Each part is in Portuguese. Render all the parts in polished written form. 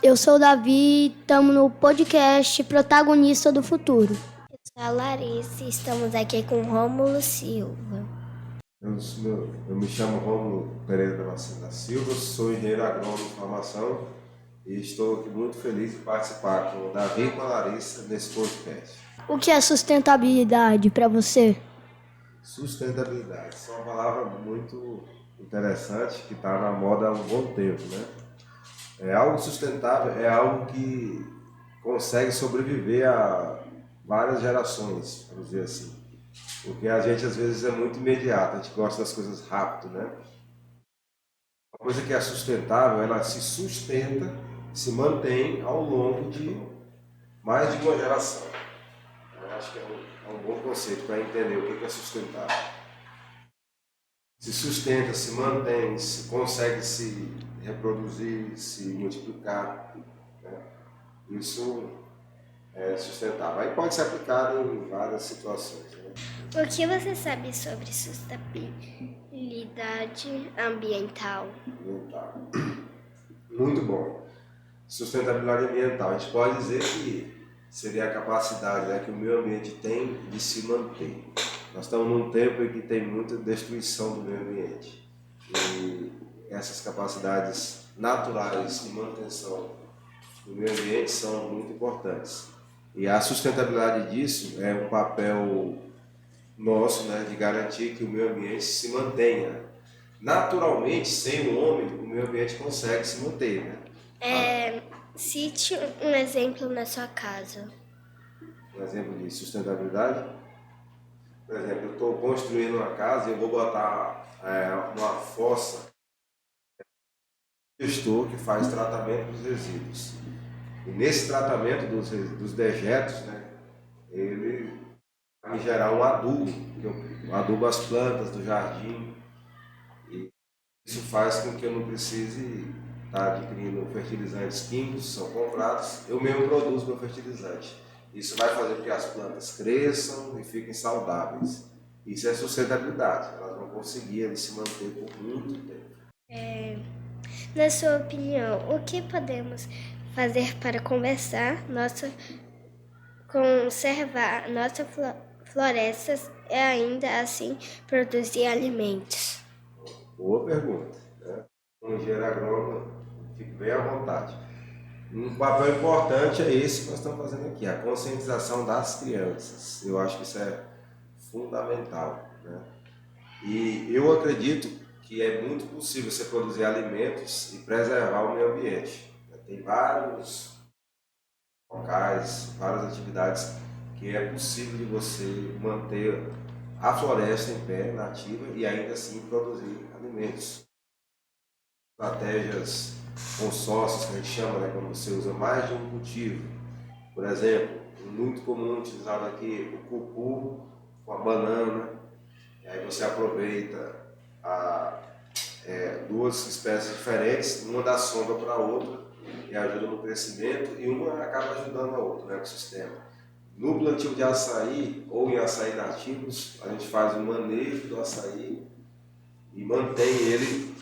eu sou o Davi, estamos no podcast Protagonista do Futuro. Eu sou a Larissa e estamos aqui com Rômulo Silva. Eu me chamo Rômulo Pereira da Silva, sou engenheiro agrônomo de formação e estou aqui muito feliz de participar com o Davi e com a Larissa nesse podcast. O que é sustentabilidade para você? Sustentabilidade, isso é uma palavra muito interessante que está na moda há um bom tempo, né? Algo sustentável é algo que consegue sobreviver a várias gerações, vamos dizer assim. Porque a gente às vezes é muito imediato, a gente gosta das coisas rápido, né? Uma coisa que é sustentável, ela se sustenta, se mantém ao longo de mais de uma geração. Eu acho que é um bom conceito para entender o que é sustentável. Se sustenta, se mantém, se consegue se reproduzir, se multiplicar, né? Isso é sustentável. Aí pode ser aplicado em várias situações, né? O que você sabe sobre sustentabilidade ambiental? Muito bom. Sustentabilidade ambiental. A gente pode dizer que seria a capacidade, né, que o meio ambiente tem de se manter. Nós estamos num tempo em que tem muita destruição do meio ambiente. E essas capacidades naturais de manutenção do meio ambiente são muito importantes. E a sustentabilidade disso é um papel nosso, né, de garantir que o meio ambiente se mantenha. Naturalmente, sem o homem, o meio ambiente consegue se manter, né? Cite um exemplo na sua casa. Um exemplo de sustentabilidade. Por exemplo, eu estou construindo uma casa e eu vou botar uma fossa gestor que faz tratamento dos resíduos. E nesse tratamento dos dejetos, né, ele vai gerar um adubo, que eu adubo as plantas do jardim. E isso faz com que eu não precise estar adquirindo fertilizantes químicos, são comprados, eu mesmo produzo meu fertilizante. Isso vai fazer com que as plantas cresçam e fiquem saudáveis. Isso é sustentabilidade, elas vão conseguir se manter por muito tempo. Na sua opinião, o que podemos fazer para conservar nossas florestas e ainda assim produzir alimentos? Boa pergunta, né? Como engenheiro agrônomo, fico bem à vontade. Um papel importante é esse que nós estamos fazendo aqui, a conscientização das crianças. Eu acho que isso é fundamental, né? E eu acredito que é muito possível você produzir alimentos e preservar o meio ambiente. Tem vários locais, várias atividades que é possível de você manter a floresta em pé, nativa, e ainda assim produzir alimentos. Estratégias consórcios, que a gente chama, né, quando você usa mais de um cultivo. Por exemplo, muito comum utilizado aqui o cupu com a banana, e aí você aproveita duas espécies diferentes, uma dá sombra para a outra e ajuda no crescimento, e uma acaba ajudando a outra no ecossistema. No plantio de açaí ou em açaí nativos, a gente faz o manejo do açaí e mantém ele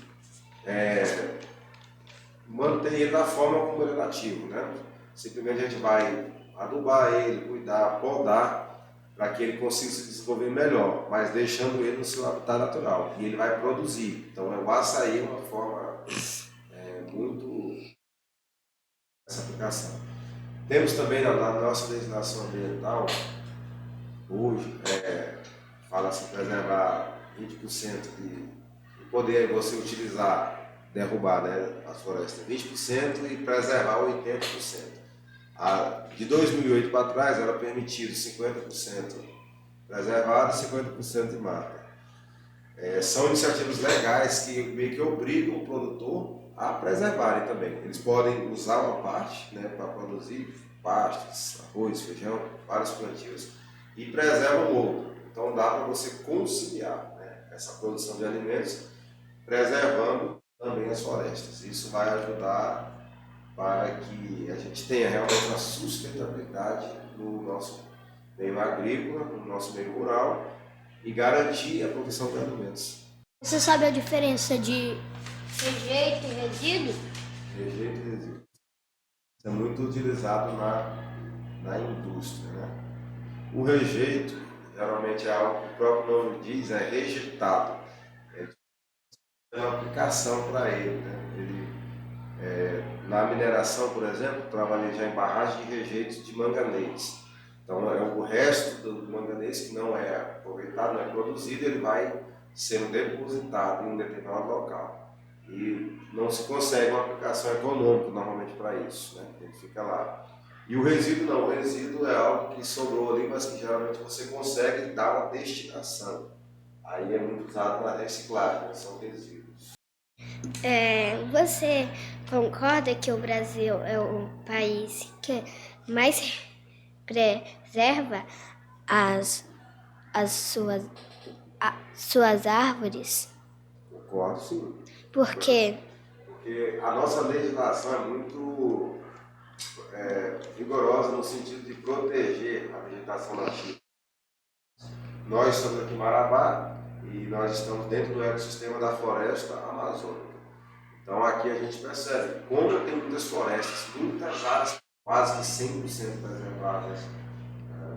da forma como ele é nativo, né? Simplesmente a gente vai adubar ele, cuidar, podar, para que ele consiga se desenvolver melhor, mas deixando ele no seu habitat natural. E ele vai produzir. Então o açaí é uma forma muito essa aplicação. Temos também na nossa legislação ambiental, hoje, fala-se preservar 20% de poder você utilizar, derrubar, né, as florestas 20% e preservar 80%. De 2008 para trás era permitido 50% preservado e 50% de mata. São iniciativas legais que meio que obrigam o produtor a preservarem também. Eles podem usar uma parte, né, para produzir pastos, arroz, feijão, vários plantios, e preservam o outro. Então dá para você conciliar, né, essa produção de alimentos preservando também as florestas. Isso vai ajudar para que a gente tenha realmente uma sustentabilidade no nosso meio agrícola, no nosso meio rural, e garantir a produção de alimentos. Você sabe a diferença de rejeito e resíduo? Rejeito e resíduo. É muito utilizado na indústria, né? O rejeito, geralmente é algo que o próprio nome diz, é rejeitado. É uma aplicação para ele, né? Na mineração, por exemplo, trabalhei já em barragem de rejeitos de manganês. Então, é o resto do manganês que não é aproveitado, não é produzido, ele vai sendo depositado em um determinado local. E não se consegue uma aplicação econômica normalmente para isso, né? Ele fica lá. E o resíduo não, o resíduo é algo que sobrou ali, mas que geralmente você consegue dar uma destinação. Aí é muito usado na reciclagem, né? São resíduos. Você concorda que o Brasil é o país que mais preserva as suas árvores? Concordo, sim. Por quê? Porque a nossa legislação é muito rigorosa no sentido de proteger a vegetação nativa. Nós estamos aqui em Marabá e nós estamos dentro do ecossistema da floresta amazônica. Então aqui a gente percebe como tem muitas florestas, muitas áreas quase que 100% preservadas,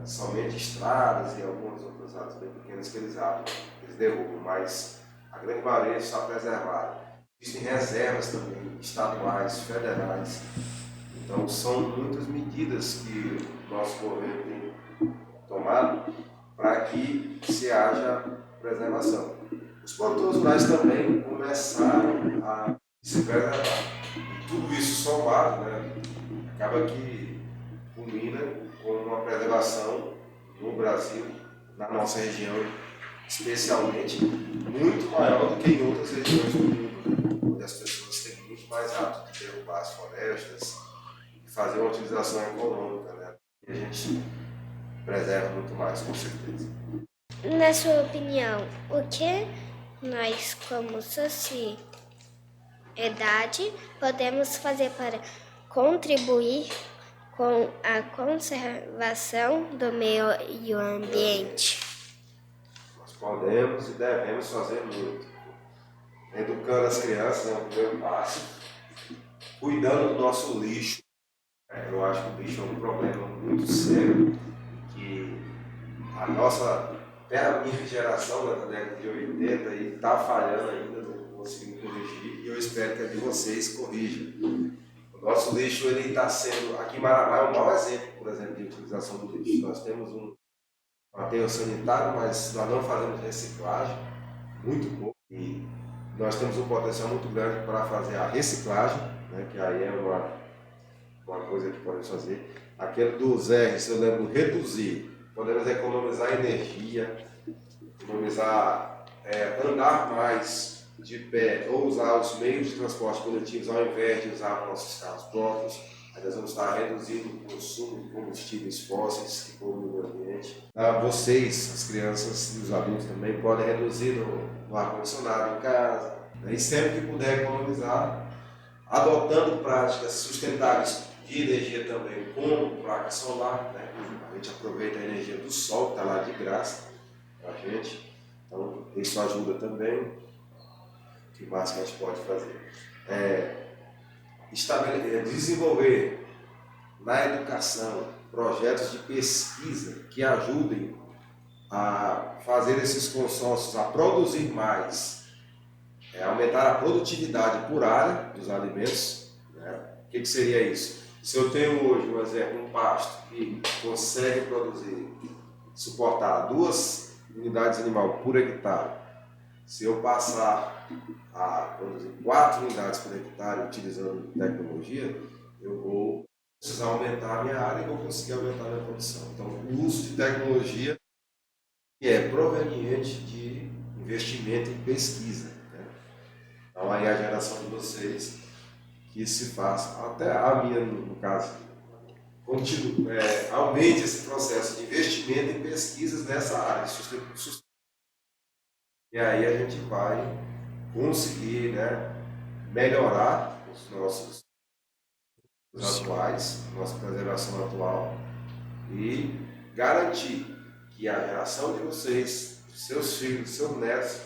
somente estradas e algumas outras áreas bem pequenas que eles abrem, eles derrubam, mas a grande maioria está preservada. Existem reservas também estaduais, federais. Então são muitas medidas que o nosso governo tem tomado para que se haja preservação. Os produtores rurais também começaram a se preservar. E tudo isso somado, né, acaba que culmina com uma preservação no Brasil, na nossa região, especialmente, muito maior do que em outras regiões do mundo, onde as pessoas têm muito mais hábito de derrubar as florestas e fazer uma utilização econômica, né? E a gente preserva muito mais, com certeza. Na sua opinião, o que nós, como sociedade, podemos fazer para contribuir com a conservação do meio ambiente? Nós podemos e devemos fazer muito. Educando as crianças é o primeiro passo. Cuidando do nosso lixo. Eu acho que o lixo é um problema muito sério que a nossa, até a minha geração da década de 80 está falhando ainda, não conseguimos corrigir, e eu espero que a de vocês corrijam. O nosso lixo está sendo, aqui em Marabá é um mau exemplo, por exemplo, de utilização do lixo. Nós temos um aterro sanitário, mas nós não fazemos reciclagem, muito pouco, e nós temos um potencial muito grande para fazer a reciclagem, né, que aí é uma coisa que podemos fazer. Aquele dos R's, eu lembro, reduzir. Podemos economizar energia, economizar, andar mais de pé ou usar os meios de transporte coletivos ao invés de usar nossos carros próprios. Aí nós vamos estar reduzindo o consumo de combustíveis fósseis que poluem o ambiente. Vocês, as crianças e os adultos também, podem reduzir no ar-condicionado em casa, né? E sempre que puder economizar, adotando práticas sustentáveis de energia também, como placa solar, né? A gente aproveita a energia do sol, que está lá de graça para a gente, então isso ajuda também. O que mais que a gente pode fazer? Desenvolver na educação projetos de pesquisa que ajudem a fazer esses consórcios a produzir mais, aumentar a produtividade por área dos alimentos, né? O que seria isso? Se eu tenho hoje, por exemplo, um pasto que consegue produzir, suportar 2 unidades animais por hectare, se eu passar a produzir 4 unidades por hectare utilizando tecnologia, eu vou precisar aumentar a minha área e vou conseguir aumentar a minha produção. Então, o uso de tecnologia é proveniente de investimento em pesquisa, né? Então, aí a geração de vocês que se faça, até a minha, no caso, aumente esse processo de investimento em pesquisas nessa área. E aí a gente vai conseguir, né, melhorar os nossos atuais, nossa preservação atual e garantir que a geração de vocês, seus filhos, seus netos,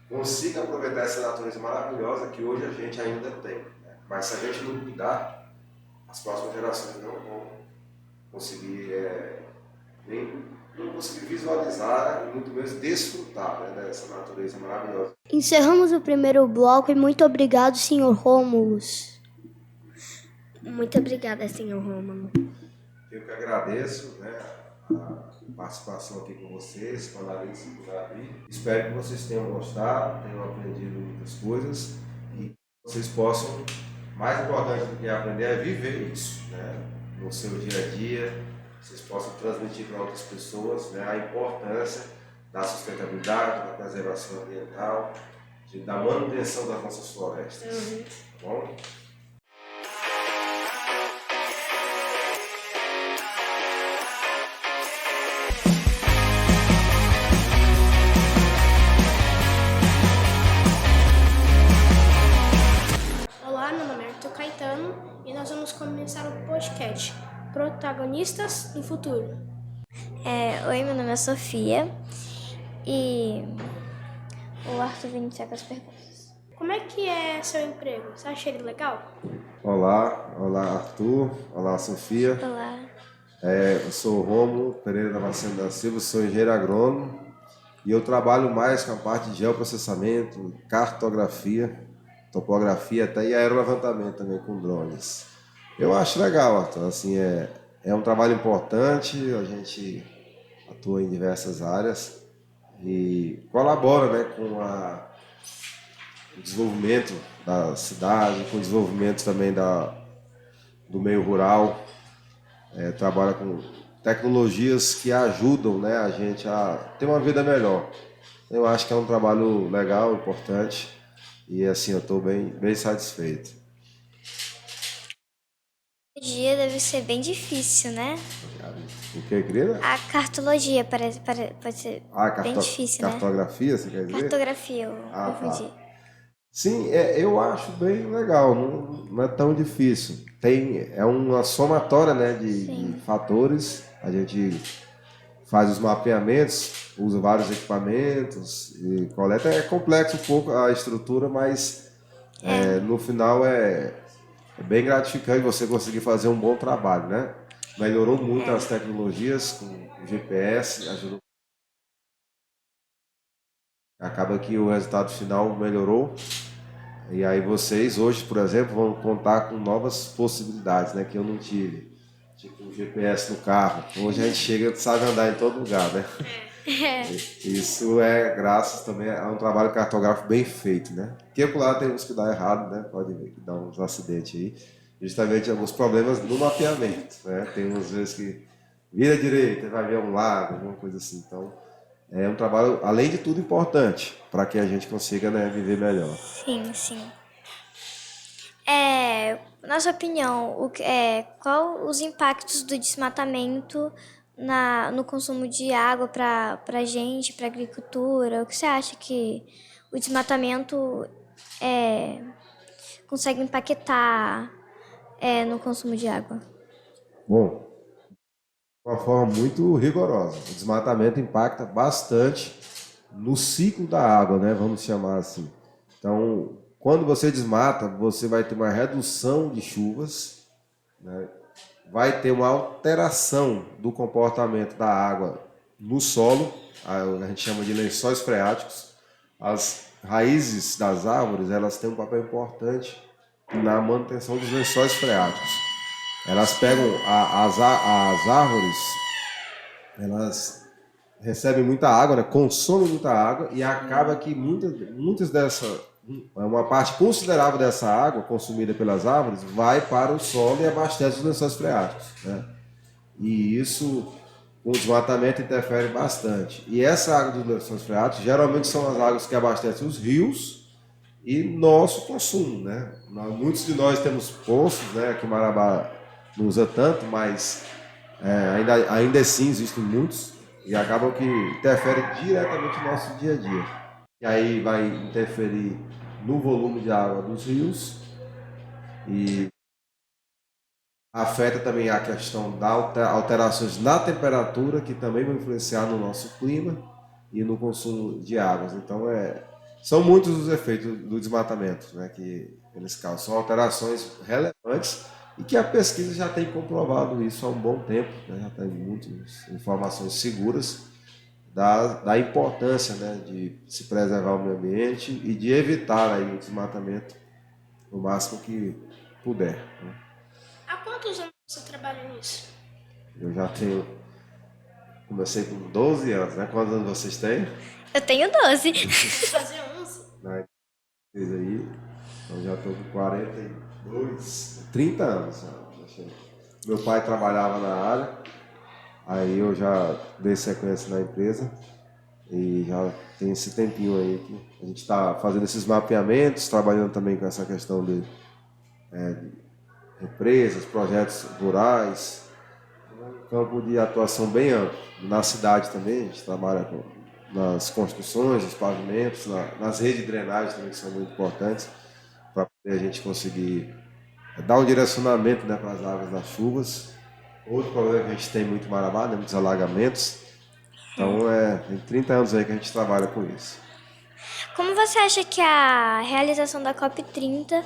consiga aproveitar essa natureza maravilhosa que hoje a gente ainda tem, né? Mas se a gente não cuidar, as próximas gerações não vão conseguir nem não conseguir visualizar e muito menos desfrutar, né, dessa natureza maravilhosa. Encerramos o primeiro bloco e muito obrigado, Sr. Rômulus. Muito obrigada, senhor Rômulo. Eu que agradeço, né, a participação aqui com vocês, com a Larissa e com o Davi. Espero que vocês tenham gostado, tenham aprendido muitas coisas e vocês possam, mais importante do que aprender é viver isso, né, no seu dia a dia. Vocês possam transmitir para outras pessoas, né, a importância da sustentabilidade, da preservação ambiental, da manutenção das nossas florestas. Tá bom? Olá, meu nome é Arthur Caetano e nós vamos começar o podcast Protagonistas do Futuro. Oi, meu nome é Sofia e o Arthur vai iniciar com as perguntas. Como é que é seu emprego? Você acha ele legal? Olá Arthur, olá Sofia. Olá. Eu sou o Rômulo Pereira da Silva, sou engenheiro agrônomo e eu trabalho mais com a parte de geoprocessamento, cartografia, topografia até e aerolevantamento também com drones. Eu acho legal, Arthur, assim, é um trabalho importante, a gente atua em diversas áreas e colabora, né, com o desenvolvimento da cidade, com o desenvolvimento também do meio rural, trabalha com tecnologias que ajudam, né, a gente a ter uma vida melhor. Eu acho que é um trabalho legal, importante e assim eu estou bem satisfeito. O dia deve ser bem difícil, né? O que, querida? A cartologia pode ser bem difícil, né? Cartografia, você quer dizer? Cartografia, eu confundi. Tá. Sim, eu acho bem legal, não é tão difícil. É uma somatória, né, de fatores, a gente faz os mapeamentos, usa vários equipamentos e coleta. É complexo um pouco a estrutura, mas no final é bem gratificante você conseguir fazer um bom trabalho, né? Melhorou muito as tecnologias com o GPS, ajudou. Acaba que o resultado final melhorou. E aí vocês hoje, por exemplo, vão contar com novas possibilidades, né? Que eu não tive. Tipo um GPS no carro. Hoje a gente chega, sabe andar em todo lugar, né? Isso é graças também a um trabalho cartográfico bem feito, né? Porque por lá tem uns que dá errado, né? Pode ver que dá uns acidentes aí. Justamente alguns problemas no mapeamento, né? Tem umas vezes que vira direita, vai ver um lago, alguma coisa assim. Então, é um trabalho, além de tudo, importante para que a gente consiga, né, viver melhor. Sim. Na sua opinião, qual os impactos do desmatamento no consumo de água para a gente, para a agricultura? O que você acha que o desmatamento consegue impactar no consumo de água? Bom, de uma forma muito rigorosa. O desmatamento impacta bastante no ciclo da água, né? Vamos chamar assim. Então, quando você desmata, você vai ter uma redução de chuvas, né? Vai ter uma alteração do comportamento da água no solo, a gente chama de lençóis freáticos. As raízes das árvores, elas têm um papel importante na manutenção dos lençóis freáticos. Elas pegam as árvores, elas recebem muita água, né? Consomem muita água e acaba que uma parte considerável dessa água consumida pelas árvores vai para o solo e abastece os lençóis freáticos, né? E isso, com o desmatamento, interfere bastante. E essa água dos lençóis freáticos geralmente são as águas que abastecem os rios e nosso consumo, né? Muitos de nós temos poços, né? Aqui em Marabá não usa tanto, mas ainda assim existem muitos e acabam que interferem diretamente no nosso dia a dia. E aí vai interferir no volume de água dos rios e afeta também a questão das alterações na temperatura, que também vão influenciar no nosso clima e no consumo de águas. Então, são muitos os efeitos do desmatamento, né, que eles causam. São alterações relevantes e que a pesquisa já tem comprovado isso há um bom tempo, né? Já tem muitas informações seguras da importância, né, de se preservar o meio ambiente e de evitar aí o desmatamento o máximo que puder, né? Há quantos anos você trabalha nisso? Eu já comecei com 12 anos, né? Quantos anos vocês têm? Eu tenho 12. Fazer 11. Né? Vocês aí, eu já estou com 30 anos. Já. Meu pai trabalhava na área, aí eu já dei sequência na empresa e já tem esse tempinho aí que a gente está fazendo esses mapeamentos, trabalhando também com essa questão de represas, projetos rurais, um campo de atuação bem amplo. Na cidade também, a gente trabalha nas construções, nos pavimentos, nas redes de drenagem também, que são muito importantes, para a gente conseguir dar um direcionamento, né, para as águas das chuvas. Outro problema é que a gente tem muito em Marabá, né, muitos alagamentos. Então, tem 30 anos aí que a gente trabalha com isso. Como você acha que a realização da COP30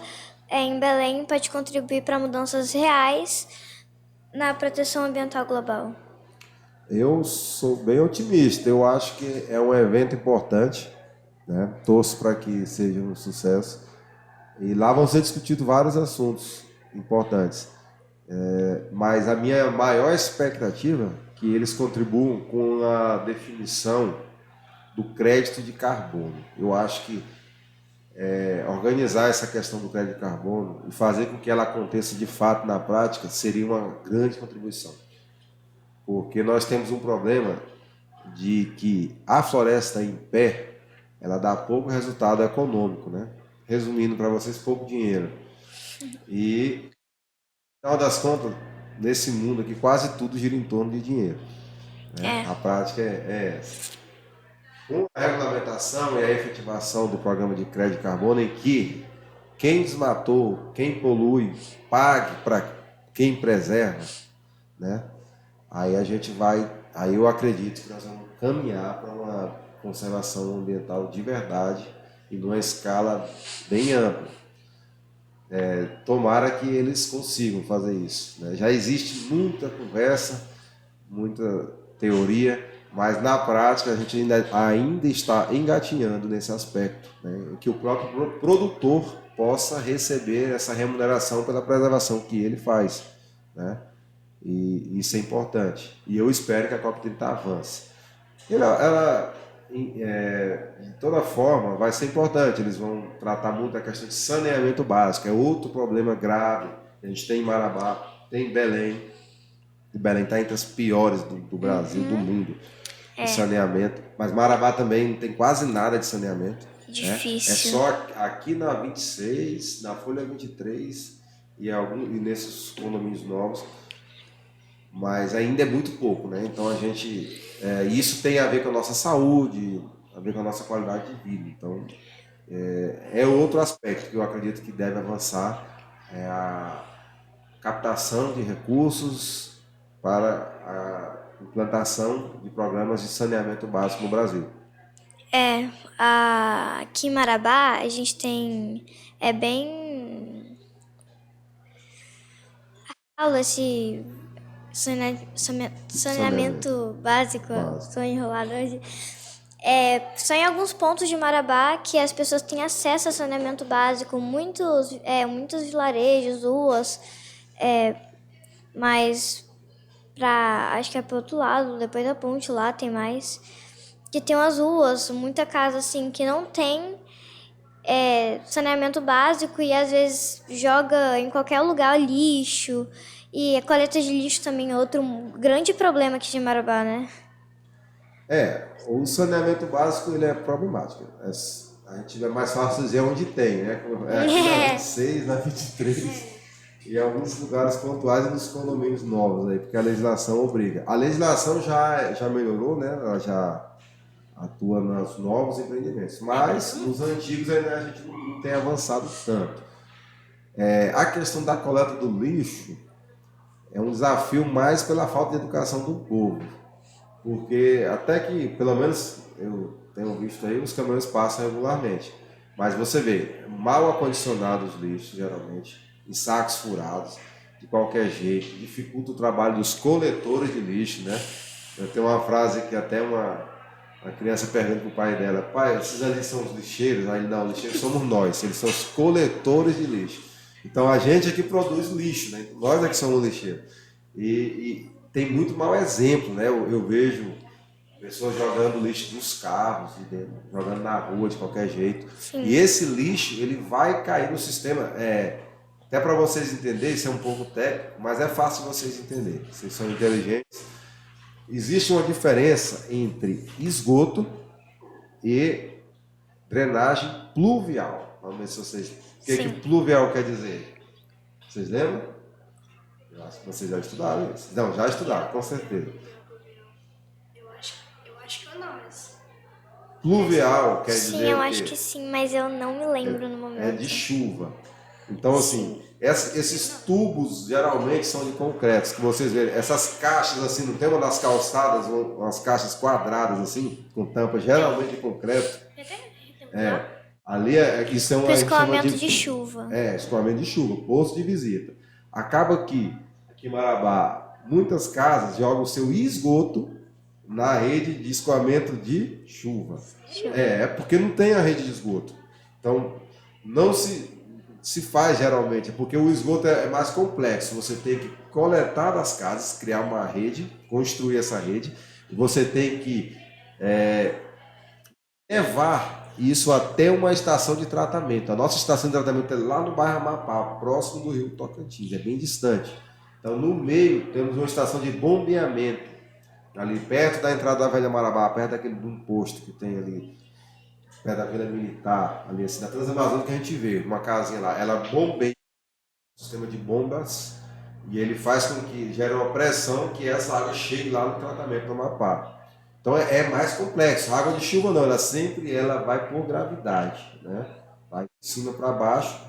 em Belém pode contribuir para mudanças reais na proteção ambiental global? Eu sou bem otimista. Eu acho que é um evento importante, né? Torço para que seja um sucesso. E lá vão ser discutidos vários assuntos importantes. Mas a minha maior expectativa é que eles contribuam com a definição do crédito de carbono. Eu acho que organizar essa questão do crédito de carbono e fazer com que ela aconteça de fato na prática seria uma grande contribuição. Porque nós temos um problema de que a floresta em pé, ela dá pouco resultado econômico, né? Resumindo para vocês, pouco dinheiro. E, no final das contas, nesse mundo aqui, quase tudo gira em torno de dinheiro, né? A prática é essa. Com a regulamentação e a efetivação do programa de crédito de carbono, em que quem desmatou, quem polui, pague para quem preserva, né? Aí eu acredito que nós vamos caminhar para uma conservação ambiental de verdade e numa escala bem ampla. Tomara que eles consigam fazer isso, né? Já existe muita conversa, muita teoria, mas na prática a gente ainda está engatinhando nesse aspecto, né? Que o próprio produtor possa receber essa remuneração pela preservação que ele faz, né? E isso é importante. E eu espero que a COP30 avance. Ela de toda forma, vai ser importante. Eles vão tratar muito a questão de saneamento básico. É outro problema grave. A gente tem em Marabá, tem em Belém. E Belém está entre as piores do Brasil, do mundo, de saneamento. Mas Marabá também não tem quase nada de saneamento. Difícil. É só aqui na 26, na Folha 23 e nesses condomínios novos. Mas ainda é muito pouco, né? Então isso tem a ver com a nossa saúde, a ver com a nossa qualidade de vida. Então é outro aspecto que eu acredito que deve avançar, a captação de recursos para a implantação de programas de saneamento básico no Brasil. Aqui em Marabá a gente tem bem esse saneamento básico. Estou enrolada hoje. Só em alguns pontos de Marabá que as pessoas têm acesso a saneamento básico, muitos vilarejos, ruas, mas acho que é para o outro lado, depois da ponte lá tem mais, que tem umas ruas, muita casa assim que não tem saneamento básico e às vezes joga em qualquer lugar lixo. E a coleta de lixo também é outro grande problema aqui de Marabá, né? O saneamento básico ele é problemático. A gente é mais fácil dizer onde tem, né? Aqui na 26, na 23 e em alguns lugares pontuais e nos condomínios novos aí, porque a legislação obriga. A legislação já melhorou, né? Ela já atua nos novos empreendimentos, mas nos antigos ainda a gente não tem avançado tanto. A questão da coleta do lixo é um desafio mais pela falta de educação do povo, porque até que, pelo menos eu tenho visto aí, os caminhões passam regularmente, mas você vê, mal acondicionados os lixos, geralmente, em sacos furados, de qualquer jeito, dificulta o trabalho dos coletores de lixo, né? Eu tenho uma frase que até uma criança pergunta para o pai dela: pai, esses ali são os lixeiros? Aí ele: não, os lixeiros somos nós, eles são os coletores de lixo. Então a gente é que produz lixo, né? Nós é que somos lixeiros. E tem muito mau exemplo, né? Eu vejo pessoas jogando lixo dos carros, jogando na rua de qualquer jeito. Sim. E esse lixo, ele vai cair no sistema. Até para vocês entenderem, isso é um pouco técnico, mas é fácil vocês entenderem. Vocês são inteligentes. Existe uma diferença entre esgoto e drenagem pluvial. Vamos ver se vocês... O que pluvial quer dizer? Vocês lembram? Eu acho que vocês já estudaram isso. Não, já estudaram, com certeza. Eu acho que eu não, mas... Pluvial quer dizer Sim, eu o quê? acho que sim, mas eu não me lembro no momento. É de chuva. Então, assim, esses tubos geralmente são de concreto, que vocês verem. Essas caixas, assim, não tem uma das calçadas, umas caixas quadradas, assim, com tampa, geralmente de concreto. Ali isso é uma... Para escoamento de chuva. Escoamento de chuva, poço de visita. Acaba que, aqui em Marabá, muitas casas jogam o seu esgoto na rede de escoamento de chuva. Porque não tem a rede de esgoto. Então, não se faz geralmente, porque o esgoto é mais complexo. Você tem que coletar das casas, criar uma rede, construir essa rede, e você tem que levar isso até uma estação de tratamento. A nossa estação de tratamento é lá no bairro Amapá, próximo do Rio Tocantins, é bem distante. Então, no meio, temos uma estação de bombeamento, ali perto da entrada da Velha Marabá, perto daquele de um posto que tem ali, perto da Vila Militar, ali assim, da Transamazônica, que a gente vê, uma casinha lá, ela bombeia um sistema de bombas e ele faz com que gere uma pressão que essa água chegue lá no tratamento do Amapá. Então é mais complexo. A água de chuva não, ela vai por gravidade, né? Vai de cima para baixo,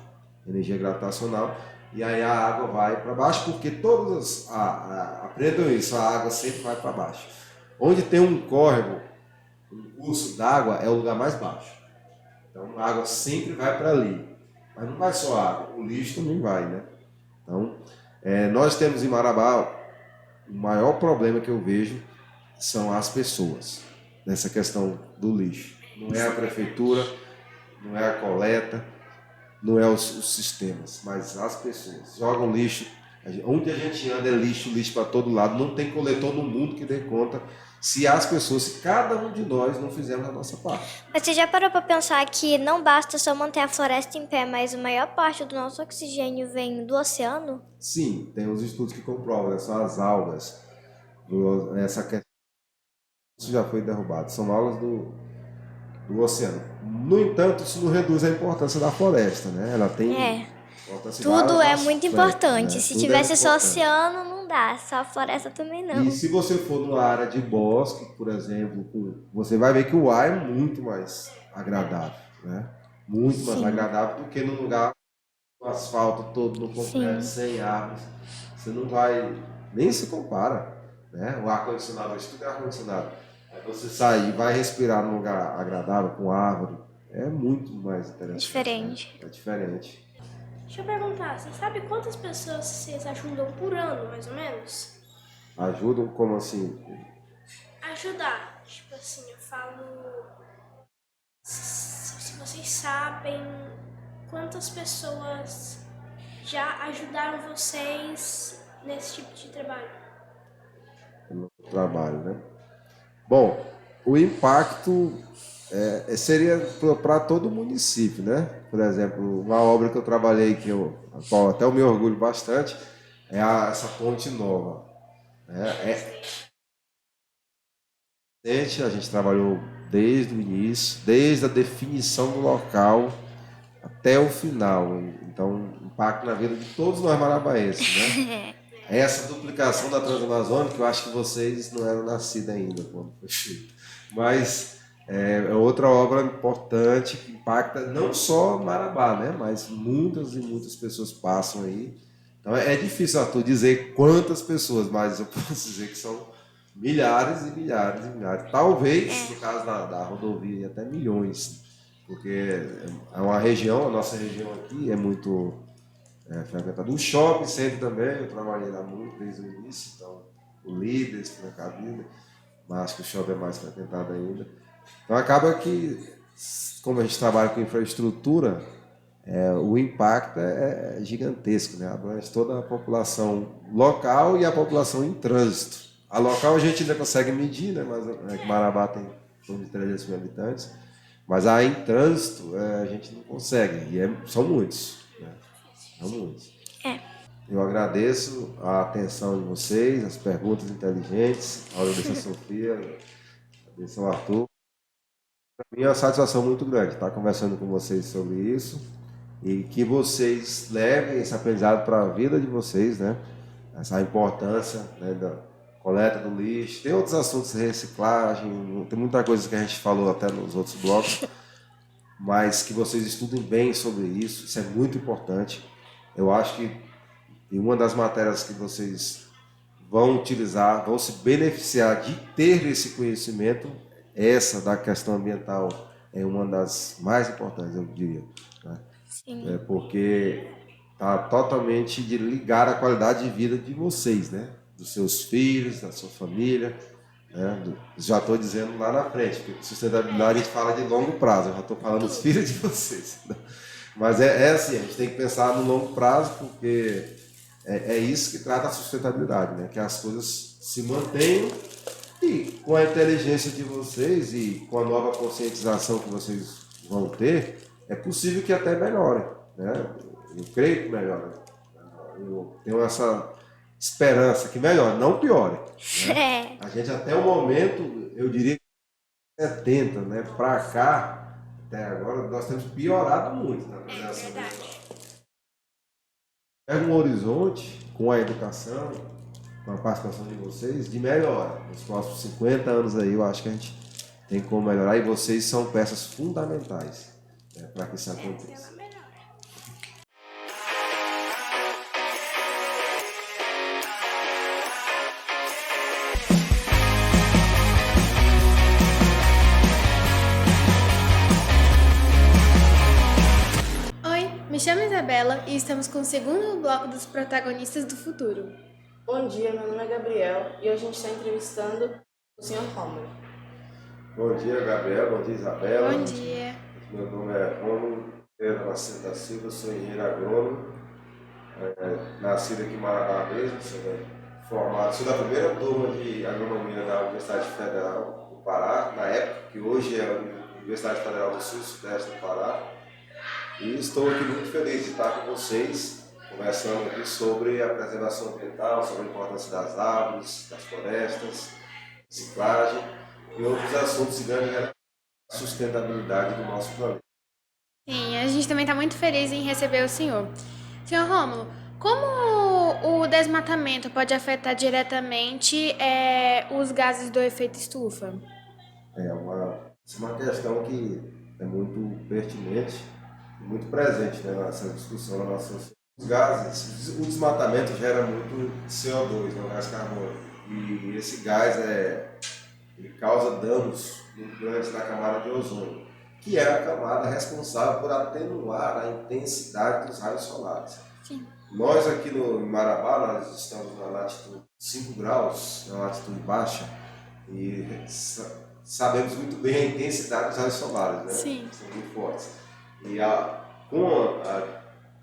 energia gravitacional, e aí a água vai para baixo, porque todas aprendam isso, a água sempre vai para baixo. Onde tem um córrego, um curso d'água é o lugar mais baixo. Então a água sempre vai para ali. Mas não vai só a água, o lixo também vai, né? Então, nós temos em Marabá, o maior problema que eu vejo são as pessoas, nessa questão do lixo. Não é a prefeitura, não é a coleta, não é os sistemas, mas as pessoas. Jogam lixo, onde a gente anda é lixo para todo lado, não tem coletor no mundo que dê conta se cada um de nós não fizermos a nossa parte. Mas você já parou para pensar que não basta só manter a floresta em pé, mas a maior parte do nosso oxigênio vem do oceano? Sim, tem uns estudos que comprovam, são as algas, essa questão. Isso já foi derrubado, são algas do oceano. No entanto, isso não reduz a importância da floresta, né? Ela tem importância. Tudo é muito importante. Né? Se Tudo tivesse só importante. Oceano, não dá. Só a floresta também não. E se você for numa área de bosque, por exemplo, você vai ver que o ar é muito mais agradável, né? Muito mais agradável do que num lugar com asfalto todo no concreto, sem árvores. Você não vai, nem se compara, né? O ar-condicionado, isso tudo é ar-condicionado. Aí você sair e vai respirar num lugar agradável, com árvore, é muito mais interessante. Diferente. Né? É diferente. Deixa eu perguntar, você sabe quantas pessoas vocês ajudam por ano, mais ou menos? Ajudam como assim? Ajudar. Tipo assim, eu falo... Se vocês sabem quantas pessoas já ajudaram vocês nesse tipo de trabalho. No trabalho, né? Bom, o impacto seria para todo o município, né? Por exemplo, uma obra que eu trabalhei, a qual até eu me orgulho bastante, é essa ponte nova. A gente trabalhou desde o início, desde a definição do local até o final. Então, impacto na vida de todos nós marabaenses, né? Essa duplicação da Transamazônica, eu acho que vocês não eram nascidos ainda quando foi feito. Mas é outra obra importante que impacta não só Marabá, né? Mas muitas e muitas pessoas passam aí. Então é difícil, Arthur, dizer quantas pessoas, mas eu posso dizer que são milhares e milhares e milhares. Talvez, no caso da rodovia, até milhões. Porque é uma região, a nossa região aqui é muito frequentado. O shopping center também, eu trabalhei lá muito desde o início, então o líder, supermercado líder, mas que o shopping é mais frequentado ainda. Então acaba que, como a gente trabalha com infraestrutura, o impacto é gigantesco, né? Abrange toda a população local e a população em trânsito. A local a gente ainda consegue medir, né? Mas Marabá tem em torno de 300 mil habitantes, mas aí em trânsito a gente não consegue, e são muitos, né? São muitos. Eu agradeço a atenção de vocês, as perguntas inteligentes, a agradeço a Sofia, agradeço ao Arthur. Para mim é uma satisfação muito grande estar conversando com vocês sobre isso e que vocês levem esse aprendizado para a vida de vocês, né? Essa importância, né, da coleta do lixo. Tem outros assuntos de reciclagem, tem muita coisa que a gente falou até nos outros blocos, mas que vocês estudem bem sobre isso, isso é muito importante. Eu acho que uma das matérias que vocês vão utilizar, vão se beneficiar de ter esse conhecimento, essa da questão ambiental é uma das mais importantes, eu diria, né? Sim. Porque está totalmente ligada à qualidade de vida de vocês, né? Dos seus filhos, da sua família, né? Já estou dizendo lá na frente, porque sustentabilidade a gente fala de longo prazo, eu já estou falando dos filhos de vocês. Mas é assim, a gente tem que pensar no longo prazo, porque é isso que trata a sustentabilidade, né? Que as coisas se mantenham e com a inteligência de vocês e com a nova conscientização que vocês vão ter, é possível que até melhore, né? Eu creio que melhore. Eu tenho essa esperança que melhore, não piore, né? A gente até o momento, eu diria que 70, né? Para cá, até agora, nós temos piorado muito na preservação ambiental. Pega um horizonte com a educação, com a participação de vocês, de melhora. Nos próximos 50 anos aí, eu acho que a gente tem como melhorar e vocês são peças fundamentais, né, para que isso aconteça. Me chamo Isabela e estamos com o segundo bloco dos protagonistas do futuro. Bom dia, meu nome é Gabriel e hoje a gente está entrevistando o Sr. Rômulo. Bom dia, Gabriel. Bom dia, Isabela. Bom dia. Meu nome é Rômulo Pedro Nascimento da Silva, sou engenheiro agrônomo, nascido aqui em Marabá mesmo, sou da primeira turma de agronomia da Universidade Federal do Pará, na época, que hoje é a Universidade Federal do Sul e Sudeste do Pará. E estou aqui muito feliz de estar com vocês, conversando aqui sobre a preservação ambiental, sobre a importância das árvores, das florestas, reciclagem e outros assuntos de grande sustentabilidade do nosso planeta. Sim, a gente também está muito feliz em receber o senhor. Senhor Rômulo, como o desmatamento pode afetar diretamente os gases do efeito estufa? Essa é uma questão que é muito pertinente, muito presente, né, nessa discussão na nossa sociedade. Os gases, o desmatamento gera muito CO2, né, o gás carbônico, e esse gás ele causa danos muito grandes na camada de ozônio, que é a camada responsável por atenuar a intensidade dos raios solares. Sim. Nós aqui em Marabá, nós estamos na latitude 5 graus, na latitude baixa, e sabemos muito bem a intensidade dos raios solares, né? Sim. São muito fortes. E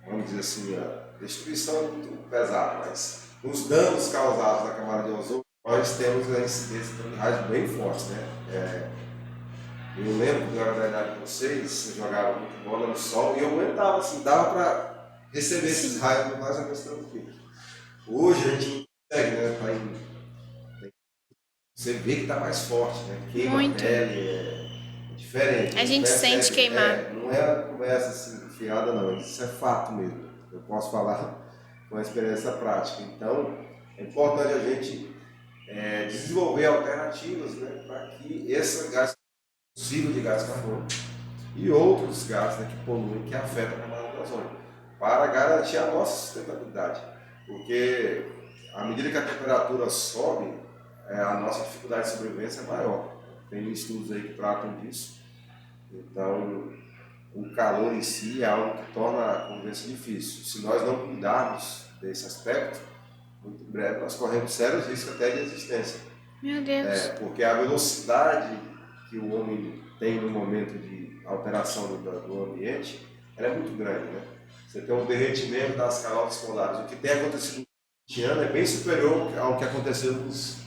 vamos dizer assim, a destruição é muito pesada, mas os danos causados na camada de ozônio, nós temos a incidência de raios bem fortes, né? Eu lembro que na verdade de vocês, eu jogava muito bola no sol e eu aguentava, assim, dava para receber esses raios mais ou menos tranquilo. Hoje a gente não consegue, né? Você vê que está mais forte, né? Queima muito. A pele, é diferente. A gente sente queimar. Não é uma conversa assim, fiada não, isso é fato mesmo. Eu posso falar com a experiência prática. Então, é importante a gente desenvolver alternativas, né, para que esse gás possível de gás carbônico e outros gases, né, que poluem, que afetam a camada do ozônio, para garantir a nossa sustentabilidade. Porque à medida que a temperatura sobe, a nossa dificuldade de sobrevivência é maior. Tem estudos aí que tratam disso. Então, o calor em si é algo que torna a convivência difícil. Se nós não cuidarmos desse aspecto, muito em breve nós corremos sérios riscos até de existência. Meu Deus. Porque a velocidade que o homem tem no momento de alteração do ambiente, ela é muito grande, né? Você tem um derretimento das calotas polares. O que tem acontecido no 20 anos é bem superior ao que aconteceu nos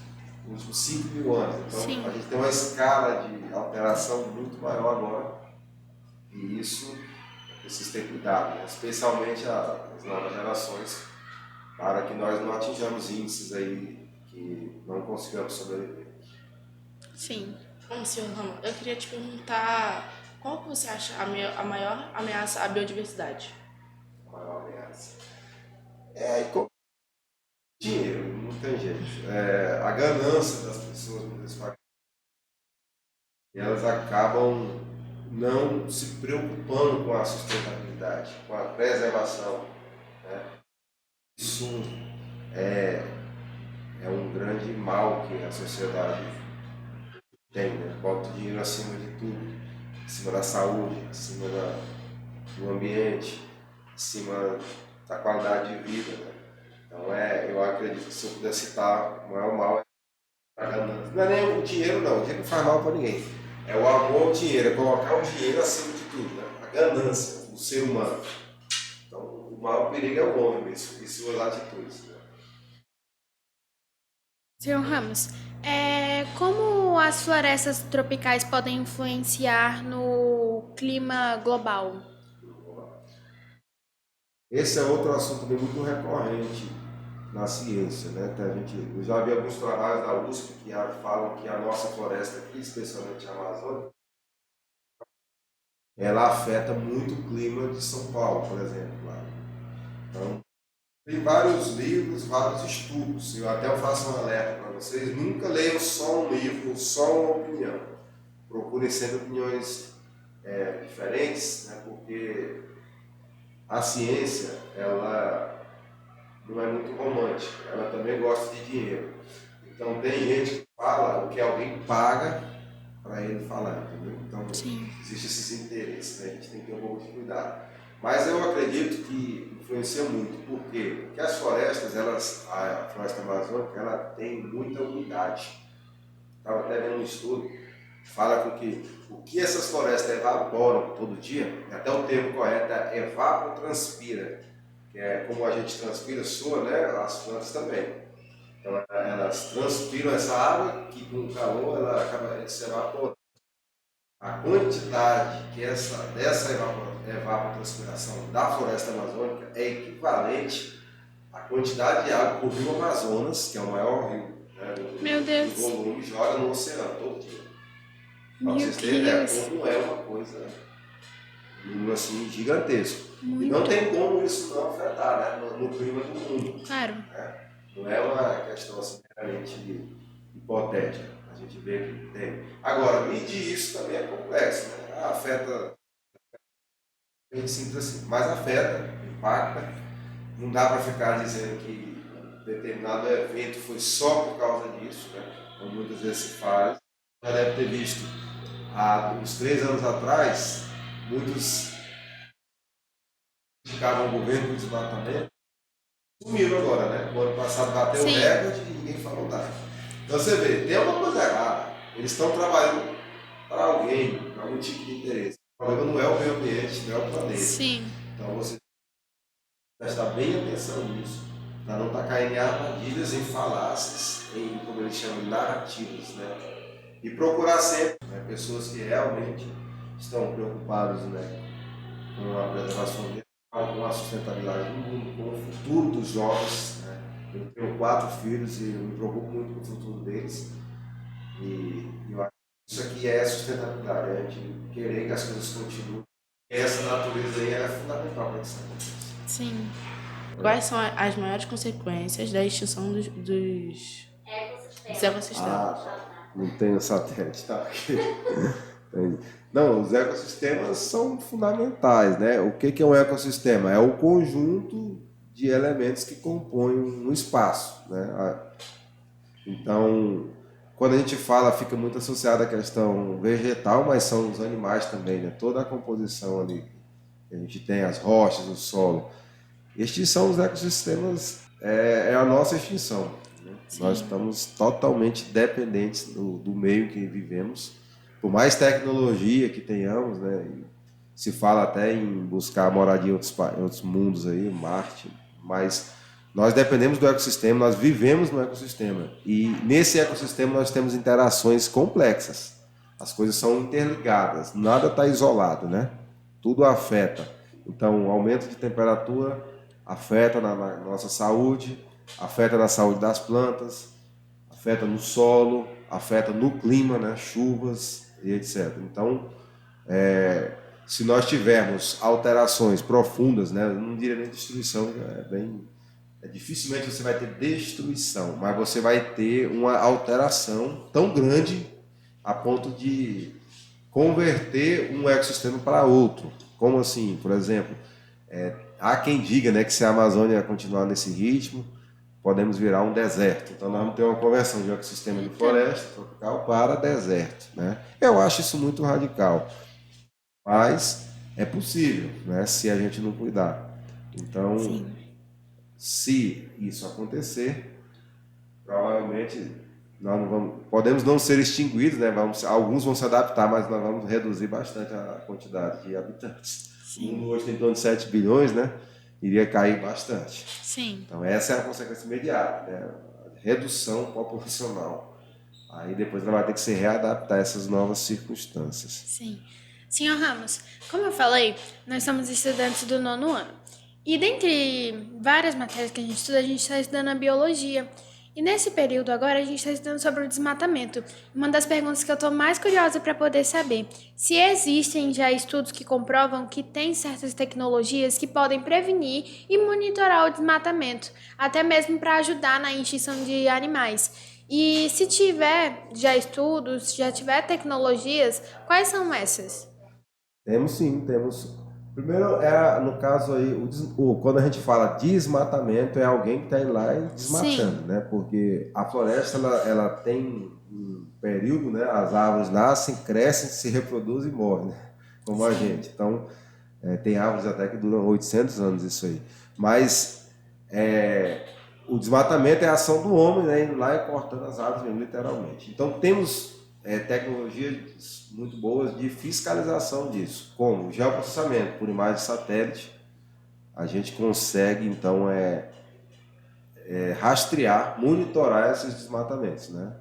últimos 5.000 anos. Então, Sim. a gente tem uma escala de alteração muito maior agora. E isso precisa ter cuidado, né? Especialmente as novas gerações, para que nós não atinjamos índices aí que não consigamos sobreviver. Sim. Bom, senhor Ramos, eu queria te perguntar qual que você acha a maior ameaça à biodiversidade? A maior ameaça. Dinheiro, não tem jeito. A ganância das pessoas muitas vezes, elas acabam não se preocupando com a sustentabilidade, com a preservação, né? Isso é um grande mal que a sociedade tem, né? Bota o dinheiro acima de tudo, acima da saúde, acima do ambiente, acima da qualidade de vida, né? Então eu acredito que se eu puder citar, o maior mal é a ganância. Não é nem o dinheiro não, o dinheiro não faz mal para ninguém. É o amor ao dinheiro, é colocar o dinheiro acima de tudo, né? A ganância, o ser humano. Então o maior perigo é o homem mesmo, e suas atitudes, né? Senhor Ramos, como as florestas tropicais podem influenciar no clima global? Esse é outro assunto também muito recorrente na ciência, né? Eu já vi alguns trabalhos da USP que falam que a nossa floresta aqui, especialmente a Amazônia, ela afeta muito o clima de São Paulo, por exemplo. Lá. Então, tem vários livros, vários estudos. Eu até faço um alerta para vocês: nunca leiam só um livro, só uma opinião. Procurem sempre opiniões diferentes, né? Porque a ciência, ela não é muito romântica, ela também gosta de dinheiro. Então tem gente que fala o que alguém paga para ele falar, entendeu? Então Sim. Existem esses interesses, né? A gente tem que ter um pouco de cuidado. Mas eu acredito que influencia muito, por quê? Porque as florestas, a floresta amazônica, ela tem muita umidade. Estava até vendo um estudo, fala com que o que essas florestas evaporam todo dia, até o termo correto é evapotranspira, que é como a gente transpira sua, né? As plantas também. Então elas transpiram essa água que com o calor ela acaba se evaporando. A quantidade dessa evapotranspiração da floresta amazônica é equivalente à quantidade de água que o rio Amazonas, que é o maior rio, né, Meu Deus. do volume, joga no oceano todo dia. Para Meu vocês terem Deus. ideia, como é uma coisa assim, gigantesca. Muito. E não tem como isso não afetar, né, no clima do mundo. Claro. Né? Não é uma questão assim, meramente hipotética. A gente vê que tem. Agora, medir isso também é complexo. Né? Afeta, simples assim, mas afeta, impacta. Não dá para ficar dizendo que um determinado evento foi só por causa disso, né? Como muitas vezes se faz. Já deve ter visto, há uns 3 anos atrás, muitos criticavam o governo do desmatamento, sumiram agora, né? O ano passado bateu o Sim. recorde e ninguém falou nada. Então você vê, tem uma coisa errada. Eles estão trabalhando para alguém, para algum tipo de interesse. O problema não é o meio ambiente, não é o planeta. Sim. Então você prestar bem atenção nisso, para não estar caindo em armadilhas, em falácias, em, como eles chamam, narrativas, né? E procurar sempre, né, pessoas que realmente estão preocupadas, né, com a preservação ambiental, com a sustentabilidade do mundo, com o futuro dos jovens, né? Eu tenho 4 filhos e eu me preocupo muito com o futuro deles. E eu acho que isso aqui é sustentabilidade, é a gente querer que as coisas continuem. E essa natureza aí é fundamental para isso acontecer. Sim. Quais são as maiores consequências da extinção dos ecossistemas? Não tenho satélite, tá? Não, os ecossistemas são fundamentais, né? O que é um ecossistema? É o conjunto de elementos que compõem um espaço, né? Então, quando a gente fala, fica muito associada à questão vegetal, mas são os animais também, né? Toda a composição ali, a gente tem as rochas, o solo. Estes são os ecossistemas, é a nossa extinção, né? Nós estamos totalmente dependentes do meio que vivemos. Por mais tecnologia que tenhamos, né? Se fala até em buscar moradia em outros mundos aí, Marte, mas nós dependemos do ecossistema, nós vivemos no ecossistema. E nesse ecossistema nós temos interações complexas. As coisas são interligadas, nada está isolado, né? Tudo afeta. Então, o aumento de temperatura afeta na nossa saúde, afeta na saúde das plantas, afeta no solo, afeta no clima, né? Chuvas e etc. Então, se nós tivermos alterações profundas, né? Eu não diria nem destruição, dificilmente você vai ter destruição, mas você vai ter uma alteração tão grande a ponto de converter um ecossistema para outro. Como assim? Por exemplo, há quem diga, né, que se a Amazônia continuar nesse ritmo, podemos virar um deserto. Então nós vamos ter uma conversão de um ecossistema de floresta tropical para deserto, né? Eu acho isso muito radical, mas é possível, né, se a gente não cuidar. Então, se isso acontecer, provavelmente nós não vamos, podemos não ser extinguidos, né? Alguns vão se adaptar, mas nós vamos reduzir bastante a quantidade de habitantes. O mundo hoje tem em torno de 7 bilhões, né? Iria cair bastante. Sim. Então essa é a consequência imediata, né? A redução populacional. Aí depois ela vai ter que se readaptar a essas novas circunstâncias. Sim. Senhor Ramos, como eu falei, nós somos estudantes do 9º ano. E dentre várias matérias que a gente está estudando a biologia. E nesse período agora a gente está estudando sobre o desmatamento. Uma das perguntas que eu estou mais curiosa para poder saber, se existem já estudos que comprovam que tem certas tecnologias que podem prevenir e monitorar o desmatamento, até mesmo para ajudar na extinção de animais. E se tiver já estudos, já tiver tecnologias, quais são essas? Temos sim, temos. Primeiro, no caso aí, quando a gente fala desmatamento, é alguém que está indo lá e desmatando, né? Porque a floresta, ela tem um período, né? As árvores nascem, crescem, se reproduzem e morrem, né? Como a gente. Então, tem árvores até que duram 800 anos isso aí. Mas o desmatamento é a ação do homem, né? Indo lá e cortando as árvores mesmo, literalmente. Então, temos tecnologias muito boas de fiscalização disso, como geoprocessamento por imagem de satélite. A gente consegue, então, rastrear, monitorar esses desmatamentos, né?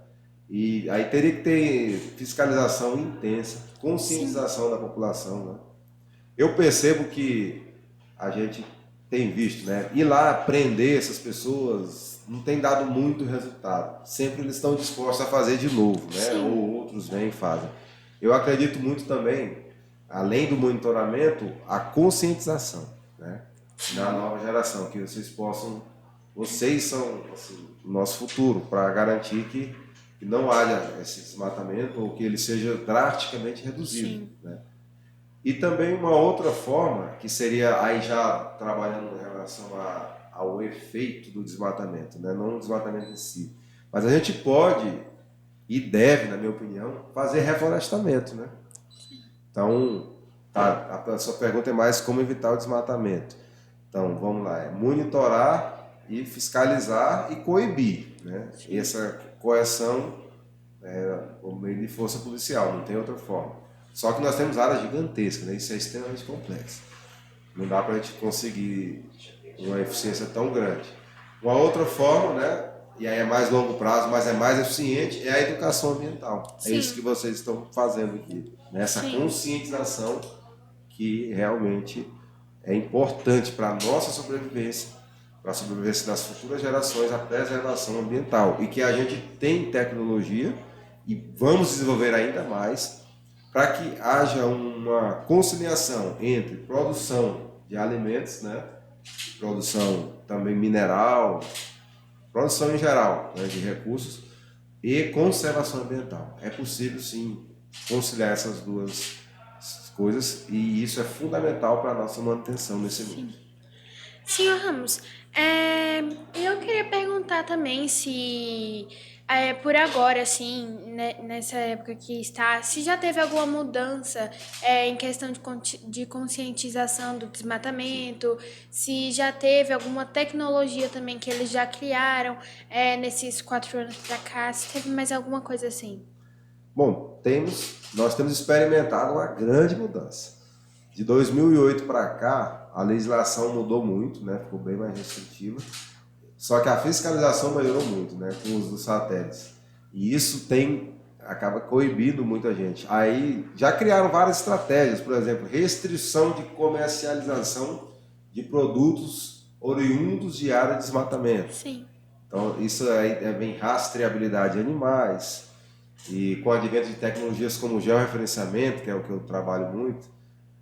E aí teria que ter fiscalização intensa, conscientização da população, né? Eu percebo que a gente tem visto, né? Ir lá prender essas pessoas não tem dado muito resultado. Sempre eles estão dispostos a fazer de novo, né? Ou outros vêm e fazem. Eu acredito muito também, além do monitoramento, a conscientização, né? Na nova geração, que vocês são assim, o nosso futuro, para garantir que não haja esse desmatamento ou que ele seja drasticamente reduzido, né? E também uma outra forma, que seria aí já trabalhando em relação ao efeito do desmatamento, né? Não o desmatamento em si. Mas a gente pode e deve, na minha opinião, fazer reflorestamento, né? Então, a sua pergunta é mais como evitar o desmatamento. Então, vamos lá, monitorar e fiscalizar e coibir, né? E essa coerção por meio de força policial, não tem outra forma. Só que nós temos áreas gigantescas, né? Isso é extremamente complexo. Não dá para a gente conseguir uma eficiência tão grande. Uma outra forma, né? E aí é mais longo prazo, mas é mais eficiente, é a educação ambiental. Sim. É isso que vocês estão fazendo aqui, né? Essa conscientização que realmente é importante para a nossa sobrevivência, para a sobrevivência das futuras gerações, a preservação ambiental. E que a gente tem tecnologia e vamos desenvolver ainda mais para que haja uma conciliação entre produção de alimentos, né? Produção também mineral, produção em geral, né, de recursos e conservação ambiental. É possível, sim, conciliar essas duas coisas e isso é fundamental para a nossa manutenção nesse mundo. Senhor Ramos, eu queria perguntar também se por agora, assim, nessa época que está, se já teve alguma mudança em questão de conscientização do desmatamento, se já teve alguma tecnologia também que eles já criaram nesses 4 anos para cá, se teve mais alguma coisa assim. Bom, nós temos experimentado uma grande mudança. De 2008 para cá, a legislação mudou muito, né? Ficou bem mais restritiva. Só que a fiscalização melhorou muito, né? Com o uso dos satélites. E isso acaba coibindo muita gente. Aí já criaram várias estratégias, por exemplo, restrição de comercialização de produtos oriundos de área de desmatamento. Sim. Então, isso aí vem rastreabilidade de animais. E com o advento de tecnologias como o georreferenciamento, que é o que eu trabalho muito,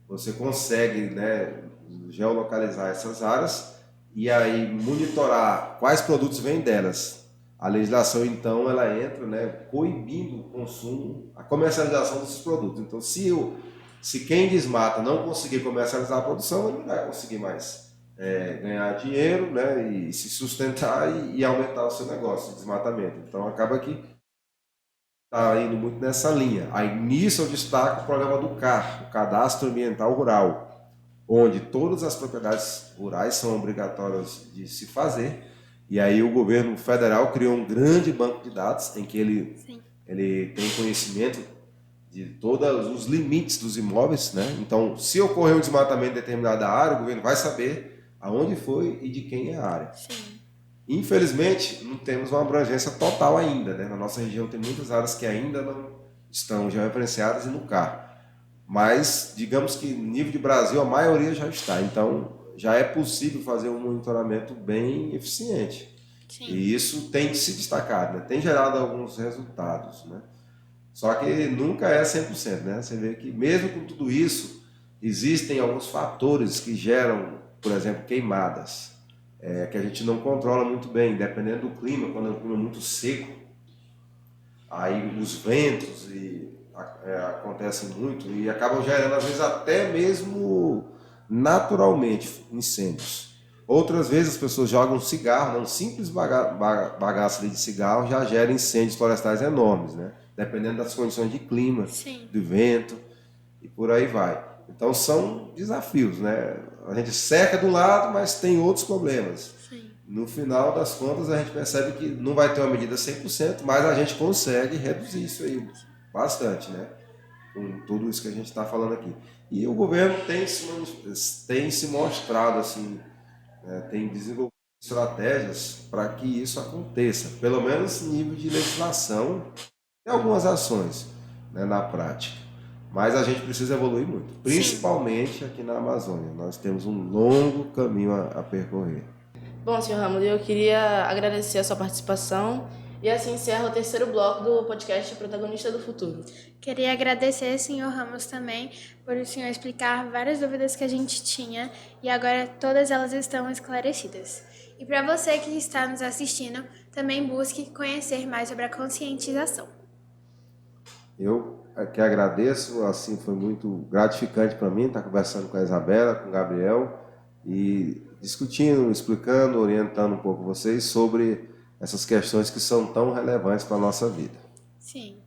você consegue, né, geolocalizar essas áreas e aí monitorar quais produtos vêm delas. A legislação, então, ela entra, né, coibindo o consumo, a comercialização desses produtos. Então, se quem desmata não conseguir comercializar a produção, ele não vai conseguir mais ganhar dinheiro, né, e se sustentar e aumentar o seu negócio de desmatamento. Então, acaba que está indo muito nessa linha. Aí, nisso, eu destaco o programa do CAR, o Cadastro Ambiental Rural, onde todas as propriedades rurais são obrigatórias de se fazer. E aí o governo federal criou um grande banco de dados em que ele tem conhecimento de todos os limites dos imóveis, né? Então, se ocorrer um desmatamento em determinada área, o governo vai saber aonde foi e de quem é a área. Sim. Infelizmente, não temos uma abrangência total ainda, né? Na nossa região tem muitas áreas que ainda não estão já referenciadas e no CAR. Mas, digamos que no nível de Brasil, a maioria já está. Então, já é possível fazer um monitoramento bem eficiente. Sim. E isso tem se destacado, né? Tem gerado alguns resultados, né? Só que nunca é 100%, né? Você vê que mesmo com tudo isso, existem alguns fatores que geram, por exemplo, queimadas, que a gente não controla muito bem, dependendo do clima. Quando é um clima muito seco, aí os ventos acontecem muito e acabam gerando, às vezes, até mesmo naturalmente incêndios. Outras vezes as pessoas jogam cigarro, um simples bagaço de cigarro já gera incêndios florestais enormes, né? Dependendo das condições de clima, Sim. do vento e por aí vai. Então são desafios, né? A gente cerca de um lado, mas tem outros problemas. Sim. No final das contas a gente percebe que não vai ter uma medida 100%, mas a gente consegue reduzir isso aí bastante, né? Com tudo isso que a gente está falando aqui. E o governo tem se mostrado assim, tem desenvolvido estratégias para que isso aconteça, pelo menos nível de legislação e algumas ações, né, na prática. Mas a gente precisa evoluir muito, principalmente aqui na Amazônia. Nós temos um longo caminho a percorrer. Bom, senhor Ramos, eu queria agradecer a sua participação e assim encerra o terceiro bloco do podcast Protagonista do Futuro. Queria agradecer, senhor Ramos, também, por o senhor explicar várias dúvidas que a gente tinha e agora todas elas estão esclarecidas. E para você que está nos assistindo, também busque conhecer mais sobre a conscientização. Eu que agradeço, assim, foi muito gratificante para mim estar conversando com a Isabela, com o Gabriel e discutindo, explicando, orientando um pouco vocês sobre essas questões que são tão relevantes para a nossa vida. Sim.